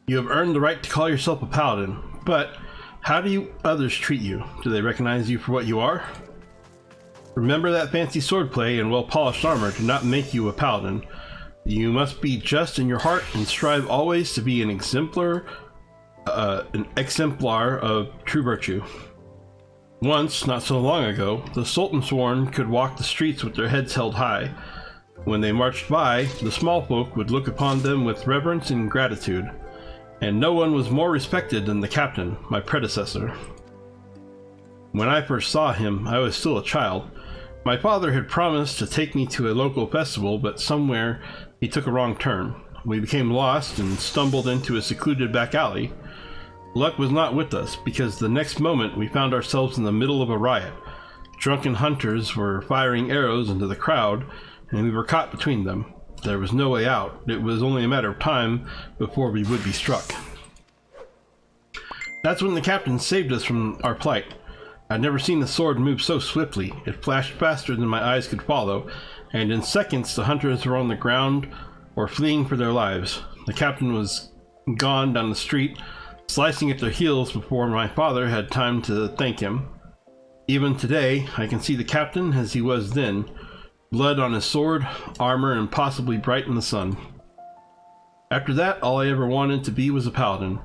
You have earned the right to call yourself a paladin, but how do others treat you? Do they recognize you for what you are? Remember that fancy swordplay and well-polished armor do not make you a paladin. You must be just in your heart and strive always to be an exemplar of true virtue. Once, not so long ago, the Sultan-sworn could walk the streets with their heads held high. When they marched by, the small folk would look upon them with reverence and gratitude, and no one was more respected than the captain, my predecessor. When I first saw him, I was still a child. My father had promised to take me to a local festival, but somewhere he took a wrong turn. We became lost and stumbled into a secluded back alley. Luck was not with us, because the next moment we found ourselves in the middle of a riot. Drunken hunters were firing arrows into the crowd, and we were caught between them. There was no way out. It was only a matter of time before we would be struck. That's when the captain saved us from our plight. I'd never seen the sword move so swiftly. It flashed faster than my eyes could follow, and in seconds the hunters were on the ground or fleeing for their lives. The captain was gone down the street, slicing at their heels before my father had time to thank him. Even today, I can see the captain as he was then, blood on his sword, armor, and possibly bright in the sun. After that, all I ever wanted to be was a paladin.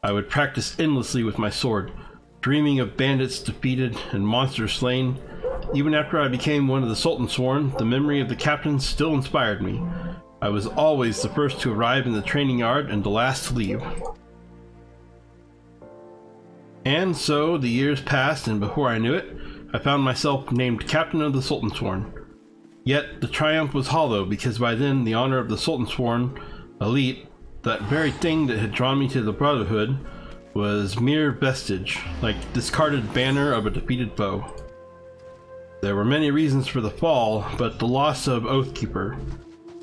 I would practice endlessly with my sword, dreaming of bandits defeated and monsters slain. Even after I became one of the Sultan-sworn, the memory of the captain still inspired me. I was always the first to arrive in the training yard and the last to leave. And so the years passed, and before I knew it, I found myself named Captain of the Sultan-sworn. Yet the triumph was hollow, because by then the honor of the Sultan-sworn elite, that very thing that had drawn me to the Brotherhood, was mere vestige, like discarded banner of a defeated foe. There were many reasons for the fall, but the loss of Oathkeeper,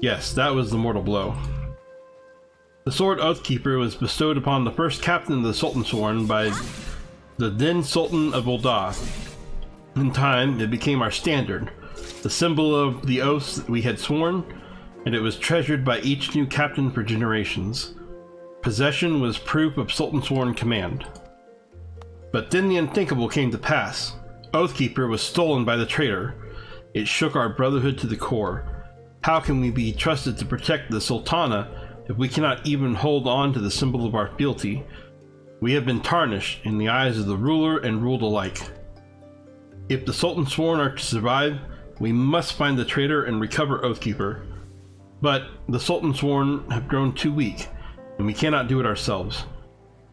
yes, that was the mortal blow. The sword Oathkeeper was bestowed upon the first captain of the Sultan-sworn by the then Sultan of Ul'dah. In time, it became our standard, the symbol of the oaths that we had sworn, and it was treasured by each new captain for generations. Possession was proof of Sultan-sworn command. But then the unthinkable came to pass. Oathkeeper was stolen by the traitor. It shook our brotherhood to the core. How can we be trusted to protect the Sultana if we cannot even hold on to the symbol of our fealty? We have been tarnished in the eyes of the ruler and ruled alike. If the Sultan-sworn are to survive, we must find the traitor and recover Oathkeeper. But the Sultan-sworn have grown too weak, and we cannot do it ourselves.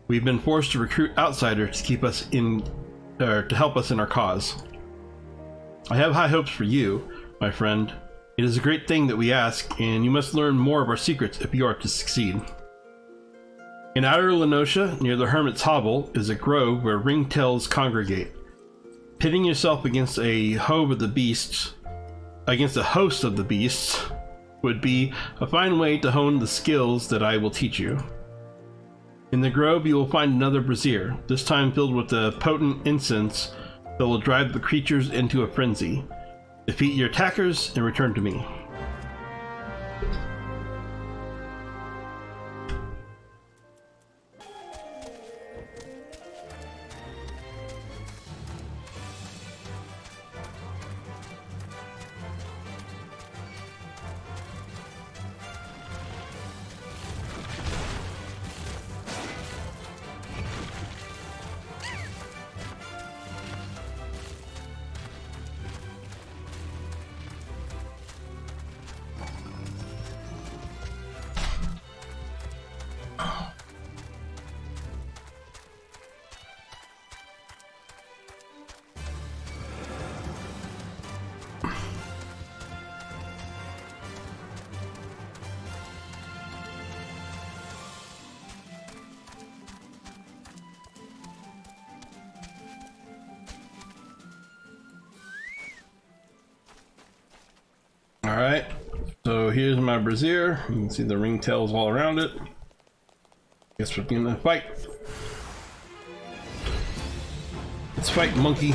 We've been forced to recruit outsiders to keep us to help us in our cause. I have high hopes for you, my friend. It is a great thing that we ask, and you must learn more of our secrets if you are to succeed. In outer Lenosha, near the Hermit's Hovel, is a grove where ringtails congregate. Pitting yourself against a host of the beasts, would be a fine way to hone the skills that I will teach you. In the grove you will find another brazier, this time filled with a potent incense that will drive the creatures into a frenzy. Defeat your attackers and return to me. Alright, so here's my brazier. You can see the ringtails all around it. Guess we're gonna fight. Let's fight, monkey.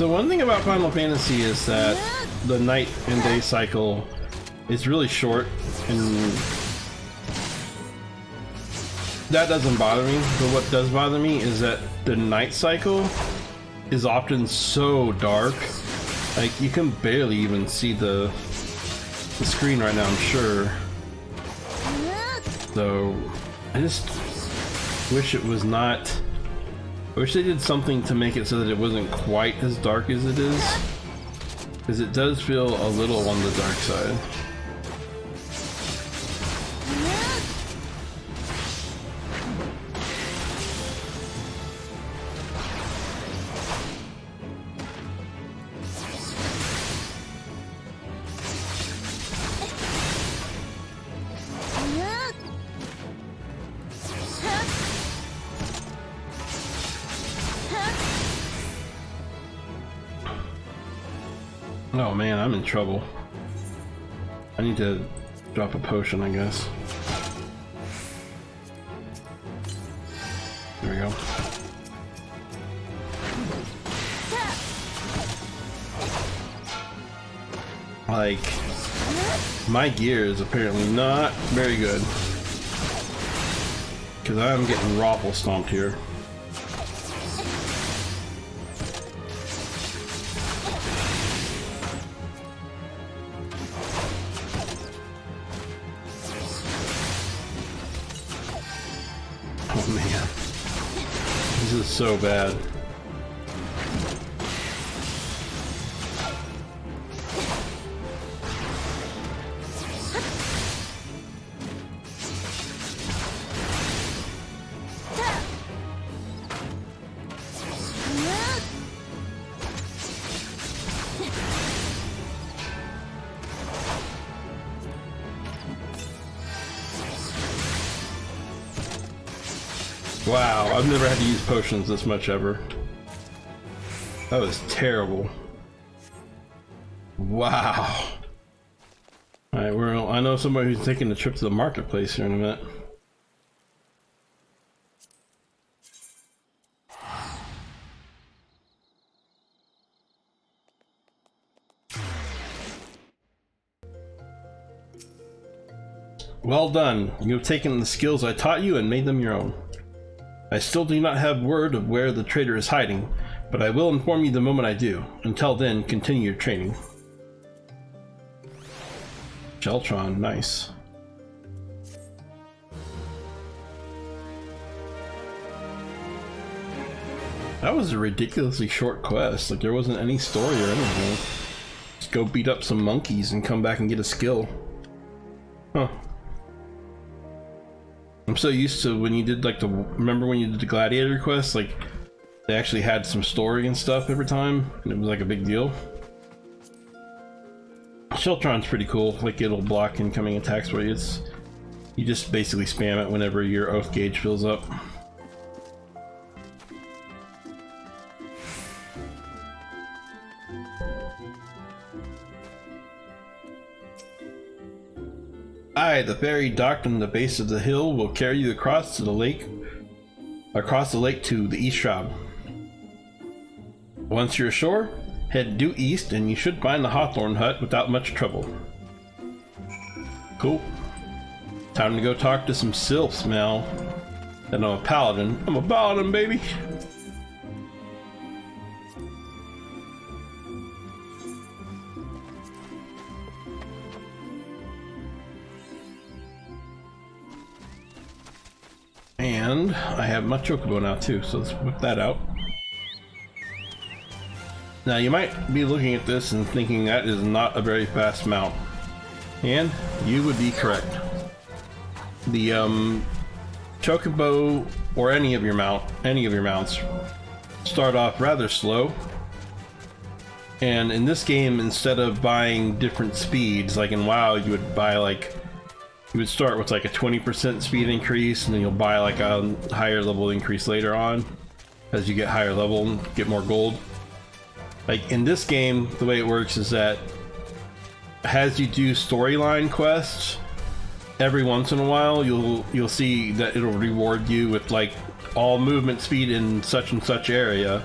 So one thing about Final Fantasy is that the night and day cycle is really short, and that doesn't bother me. But what does bother me is that the night cycle is often so dark, like you can barely even see the screen right now, I'm sure. So I just wish it was not. I wish they did something to make it so that it wasn't quite as dark as it is, because it does feel a little on the dark side. Oh man, I'm in trouble. I need to drop a potion, I guess. There we go. Like, my gear is apparently not very good, because I'm getting raffle stomped here. Oh man, this is so bad. Wow, I've never had to use potions this much ever. That was terrible. Wow. Alright, I know somebody who's taking a trip to the marketplace here in a minute. Well done. You have taken the skills I taught you and made them your own. I still do not have word of where the traitor is hiding, but I will inform you the moment I do. Until then, continue your training. Geltron, nice. That was a ridiculously short quest. Like, there wasn't any story or anything. Just go beat up some monkeys and come back and get a skill. Huh. I'm so used to when you did like remember when you did the gladiator quest, like they actually had some story and stuff every time, and it was like a big deal. Sheltron's pretty cool, like it'll block incoming attacks for you. You just basically spam it whenever your oath gauge fills up. I, the fairy docked on the base of the hill, will carry you across the lake to the east shroud. Once you're ashore, head due east and you should find the Hawthorn hut without much trouble. Cool. Time to go talk to some sylphs now that I'm a paladin. I'm a paladin, baby! And I have my chocobo now too, so let's whip that out. Now you might be looking at this and thinking that is not a very fast mount, and you would be correct. The chocobo or any of your mounts start off rather slow, and in this game, instead of buying different speeds like in WoW, you would start with like a 20% speed increase, and then you'll buy like a higher level increase later on as you get higher level and get more gold. Like in this game, the way it works is that as you do storyline quests, every once in a while you'll see that it'll reward you with like all movement speed in such and such area,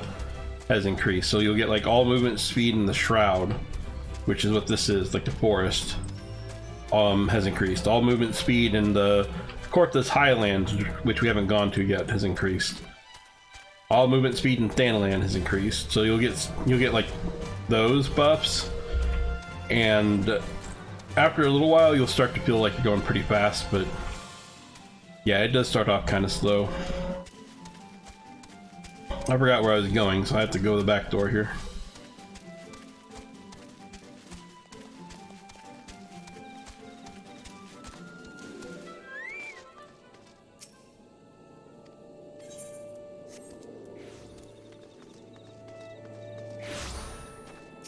has increased. So you'll get like all movement speed in the shroud, which is what this is, like the forest, has increased. All movement speed in the Corthus Highlands, which we haven't gone to yet, has increased. All movement speed in Thanalan has increased. So you'll get like those buffs, and after a little while you'll start to feel like you're going pretty fast, but yeah, it does start off kind of slow. I forgot where I was going, so I have to go to the back door here.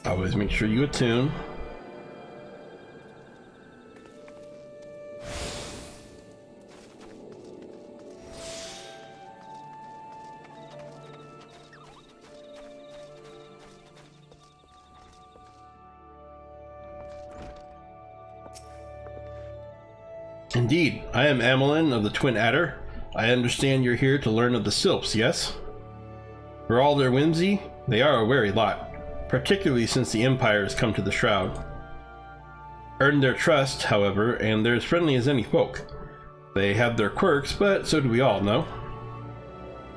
Always make sure you attune. Indeed, I am Amelin of the Twin Adder. I understand you're here to learn of the Sylphs, yes? For all their whimsy, they are a wary lot, particularly since the Empire has come to the Shroud. Earn their trust, however, and they're as friendly as any folk. They have their quirks, but so do we all, no?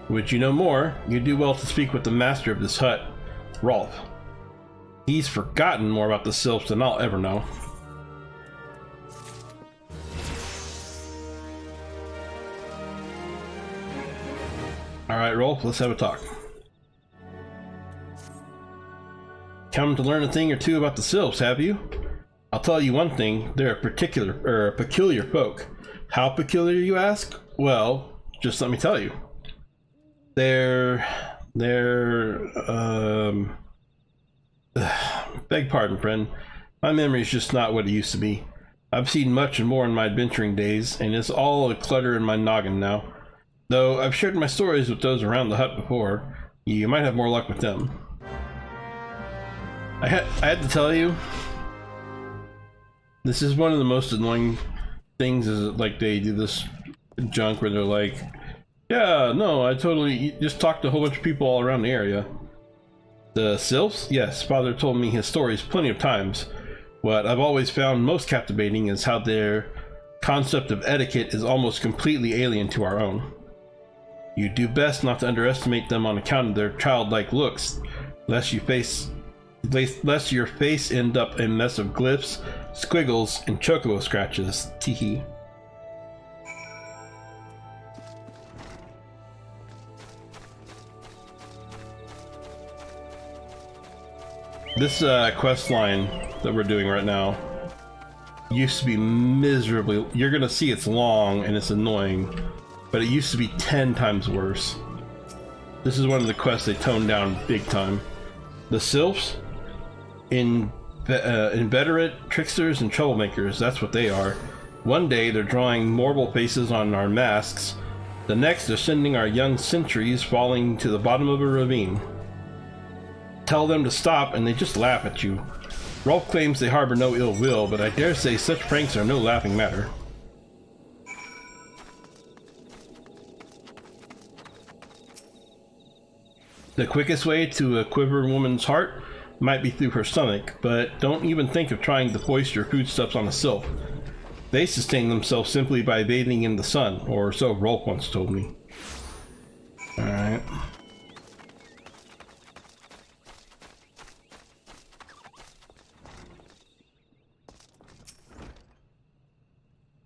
Would you know more, you'd do well to speak with the master of this hut, Rolf. He's forgotten more about the Sylphs than I'll ever know. Alright, Rolf, let's have a talk. Come to learn a thing or two about the Sylphs, have you? I'll tell you one thing, they're a peculiar folk. How peculiar, you ask? Well, just let me tell you. They're beg pardon, friend. My memory's just not what it used to be. I've seen much and more in my adventuring days, and it's all a clutter in my noggin now. Though I've shared my stories with those around the hut before, you might have more luck with them. I had to tell you, this is one of the most annoying things, is like they do this junk where they're like, yeah, no, I totally just talked to a whole bunch of people all around the area. The Sylphs? Yes, Father told me his stories plenty of times. What I've always found most captivating is how their concept of etiquette is almost completely alien to our own. You do best not to underestimate them on account of their childlike looks, lest your face end up a mess of glyphs, squiggles, and chocobo scratches. Teehee. This quest line that we're doing right now used to be miserably. You're gonna see it's long and it's annoying, but it used to be 10 times worse. This is one of the quests they toned down big time. The Sylphs, inveterate tricksters and troublemakers, that's what they are. One day they're drawing marble faces on our masks. The next they're sending our young sentries falling to the bottom of a ravine. Tell them to stop and they just laugh at you. Rolf claims they harbor no ill will, but I dare say such pranks are no laughing matter. The quickest way to a quiver woman's heart might be through her stomach, but don't even think of trying to foist your foodstuffs on a Sylph. They sustain themselves simply by bathing in the sun, or so Rolf once told me. Alright.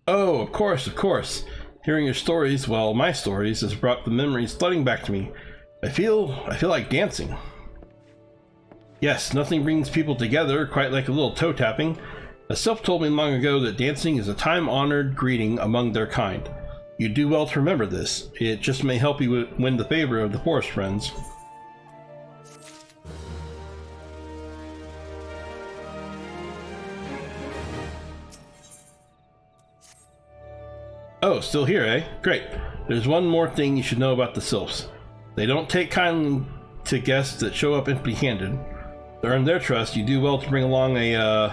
Oh, of course, of course. Hearing your stories, well, my stories, has brought the memories flooding back to me. I feel like dancing. Yes, nothing brings people together quite like a little toe tapping. A Sylph told me long ago that dancing is a time-honored greeting among their kind. You do well to remember this. It just may help you win the favor of the forest friends. Oh, still here, eh? Great. There's one more thing you should know about the Sylphs. They don't take kindly to guests that show up empty-handed. To earn their trust, you do well to bring along a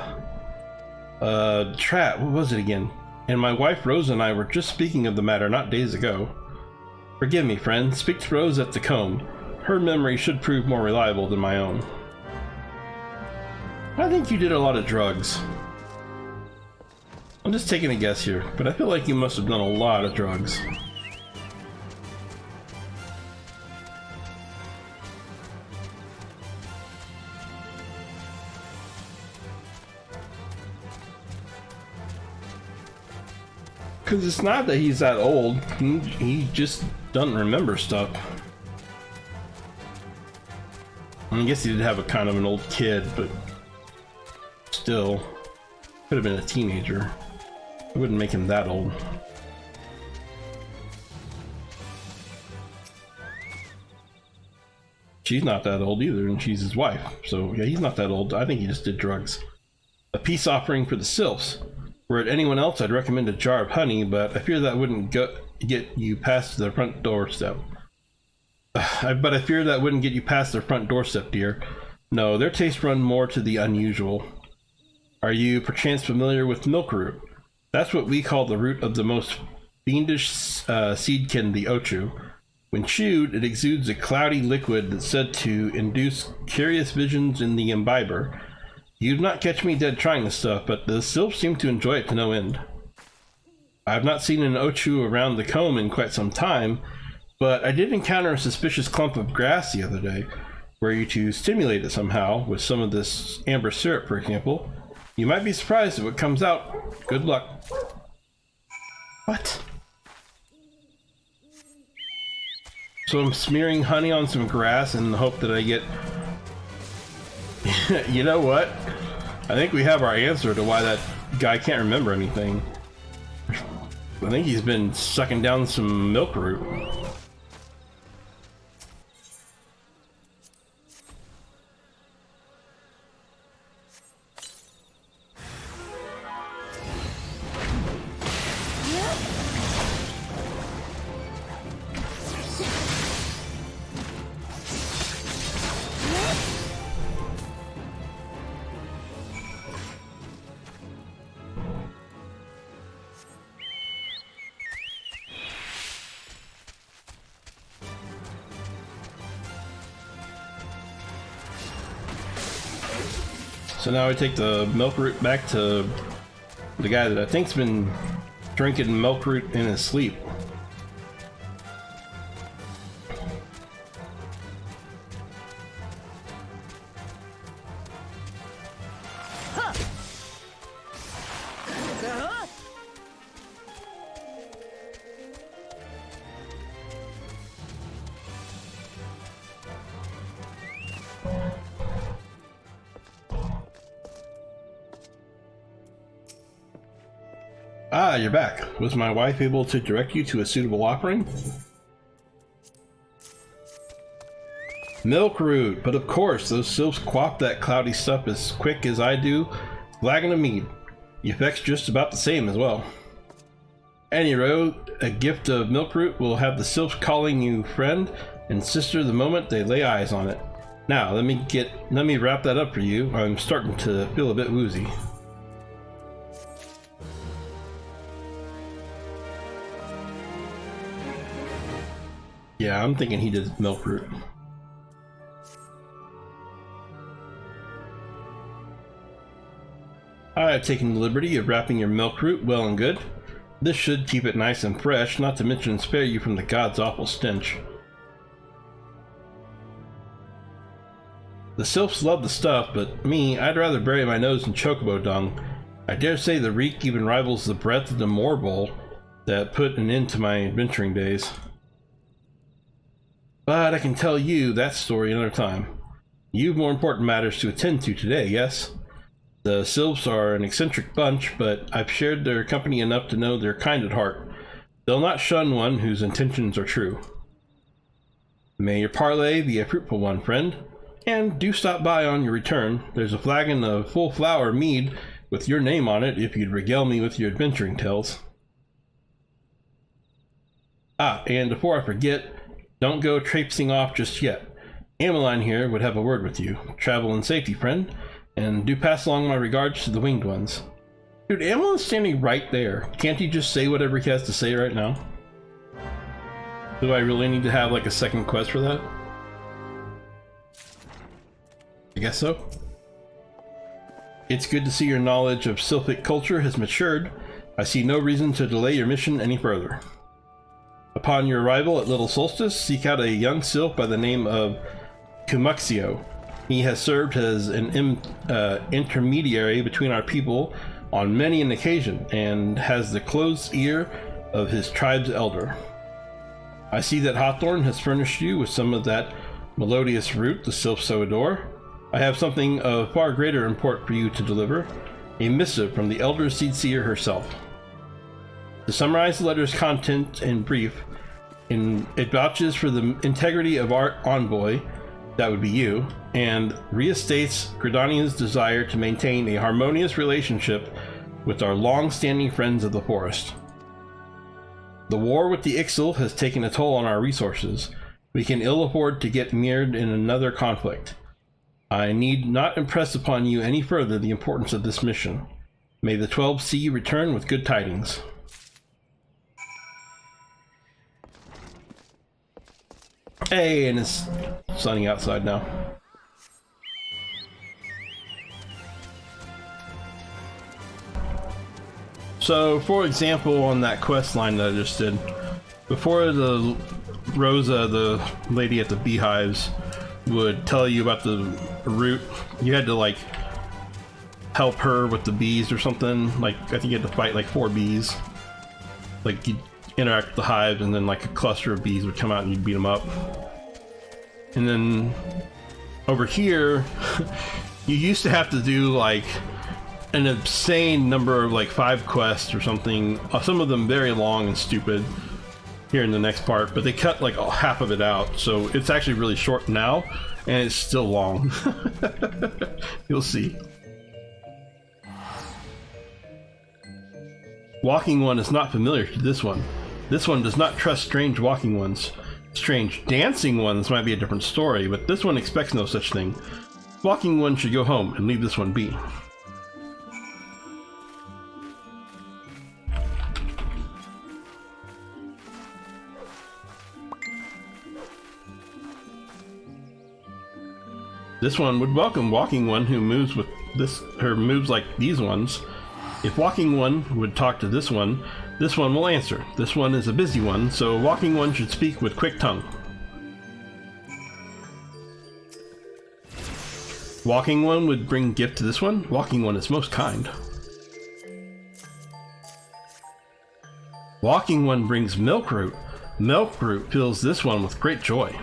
trap. What was it again? And my wife Rose and I were just speaking of the matter not days ago. Forgive me, friend. Speak to Rose at the comb. her memory should prove more reliable than my own. I think you did a lot of drugs. I'm just taking a guess here, but I feel like you must have done a lot of drugs. Because it's not that he's that old, he just doesn't remember stuff. I guess he did have a kind of an old kid, but still, could have been a teenager. It wouldn't make him that old. She's not that old either, and she's his wife. So yeah, he's not that old. I think he just did drugs. A peace offering for the sylphs. Were it anyone else, I'd recommend a jar of honey, but I fear that wouldn't get you past the front doorstep. But I fear that wouldn't get you past their front doorstep, dear. No, their tastes run more to the unusual. Are you perchance familiar with Milkroot? That's what we call the root of the most fiendish seedkin, the Ochu. When chewed, it exudes a cloudy liquid that's said to induce curious visions in the imbiber. You'd not catch me dead trying this stuff, but the sylphs seem to enjoy it to no end. I have not seen an Ochu around the comb in quite some time, but I did encounter a suspicious clump of grass the other day. Were you to stimulate it somehow, with some of this amber syrup, for example, you might be surprised at what comes out. Good luck. What? So I'm smearing honey on some grass in the hope that I get... You know what? I think we have our answer to why that guy can't remember anything. I think he's been sucking down some Milkroot. So now I take the Milkroot back to the guy that I think's been drinking Milkroot in his sleep. Ah, you're back. Was my wife able to direct you to a suitable offering? Milkroot, but of course, those sylphs quaff that cloudy stuff as quick as I do. Flagon of mead. The effect's just about the same as well. Any road, a gift of Milkroot will have the sylphs calling you friend and sister the moment they lay eyes on it. Now, let me wrap that up for you. I'm starting to feel a bit woozy. Yeah, I'm thinking he did Milkroot. I've taken the liberty of wrapping your Milkroot well and good. This should keep it nice and fresh, not to mention spare you from the god's awful stench. The sylphs love the stuff, but me, I'd rather bury my nose in chocobo dung. I dare say the reek even rivals the breath of the moor bowl that put an end to my adventuring days. But I can tell you that story another time. You've more important matters to attend to today, yes? The sylphs are an eccentric bunch, but I've shared their company enough to know they're kind at heart. They'll not shun one whose intentions are true. May your parley be a fruitful one, friend. And do stop by on your return. There's a flagon of full flower mead with your name on it if you'd regale me with your adventuring tales. Ah, and before I forget, don't go traipsing off just yet. Ameline here would have a word with you. Travel in safety, friend, and do pass along my regards to the winged ones. Dude, Ameline's standing right there. Can't he just say whatever he has to say right now? Do I really need to have like a second quest for that? guess so. It's good to see your knowledge of Sylphic culture has matured. I see no reason to delay your mission any further. Upon your arrival at Little Solstice, seek out a young Sylph by the name of Kumuxio. He has served as an intermediary between our people on many an occasion, and has the closed ear of his tribe's elder. I see that Hawthorne has furnished you with some of that melodious root the sylphs so adore. I have something of far greater import for you to deliver, a missive from the elder Seedseer herself. To summarize the letter's content in brief, it vouches for the integrity of our envoy, that would be you, and restates Gridania's desire to maintain a harmonious relationship with our long-standing friends of the forest. The war with the Ixal has taken a toll on our resources. We can ill afford to get mired in another conflict. I need not impress upon you any further the importance of this mission. May the 12 see you return with good tidings. Hey, and it's sunny outside now. So, for example, on that quest line that I just did, before the Rosa, the lady at the beehives, would tell you about the route, you had to like help her with the bees or something. Like, I think you had to fight like 4 bees. Like, you interact with the hive, and then like a cluster of bees would come out and you'd beat them up. And then over here, you used to have to do like an insane number of like 5 quests or something, some of them very long and stupid here in the next part, but they cut like half of it out, so it's actually really short now, and it's still long. You'll see. Walking One is not familiar to this one. This one does not trust strange walking ones. Strange dancing ones might be a different story, but this one expects no such thing. Walking One should go home and leave this one be. This one would welcome Walking One who moves with her moves like these ones. If Walking One would talk to this one will answer. This one is a busy one, so Walking One should speak with quick tongue. Walking One would bring gift to this one. Walking One is most kind. Walking One brings Milkroot. Milkroot fills this one with great joy.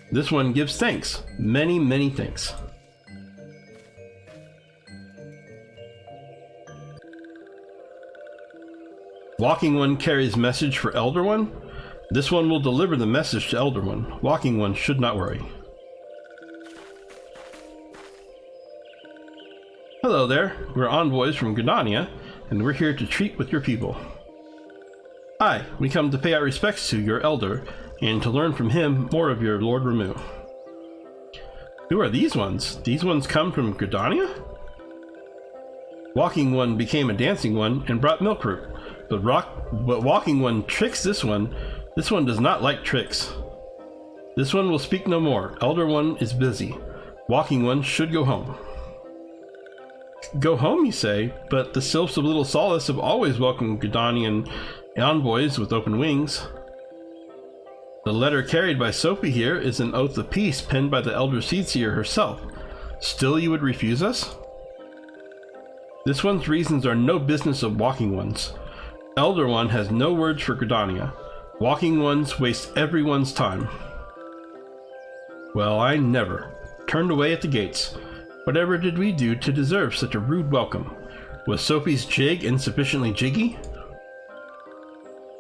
This one gives thanks. Many, many thanks. Walking One carries message for Elder One. This one will deliver the message to Elder One. Walking One should not worry. Hello there. We're envoys from Gridania, and we're here to treat with your people. Aye, we come to pay our respects to your elder, and to learn from him more of your Lord Ramu. Who are these ones? These ones come from Gridania? Walking One became a dancing one and brought Milkroot, but Walking One tricks this one. This one does not like tricks. This one will speak no more. Elder One is busy. Walking One should go home. Go home, you say, but the Sylphs of Little Solace have always welcomed Gridanian envoys with open wings. The letter carried by Sophie here is an oath of peace penned by the Elder Seedseer herself. Still you would refuse us? This one's reasons are no business of Walking One's. Elder One has no words for Gridania. Walking Ones waste everyone's time. Well, I never. Turned away at the gates. Whatever did we do to deserve such a rude welcome? Was Sophie's jig insufficiently jiggy?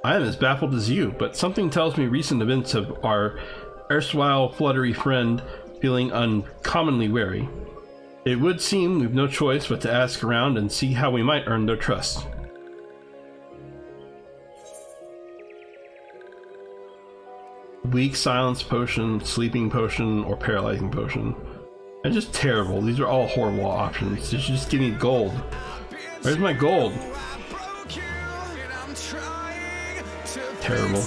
I am as baffled as you, but something tells me recent events have our erstwhile fluttery friend feeling uncommonly wary. It would seem we've no choice but to ask around and see how we might earn their trust. Weak silence potion, sleeping potion, or paralyzing potion. They're just terrible. These are all horrible options. Just give me gold. Where's my gold? Terrible.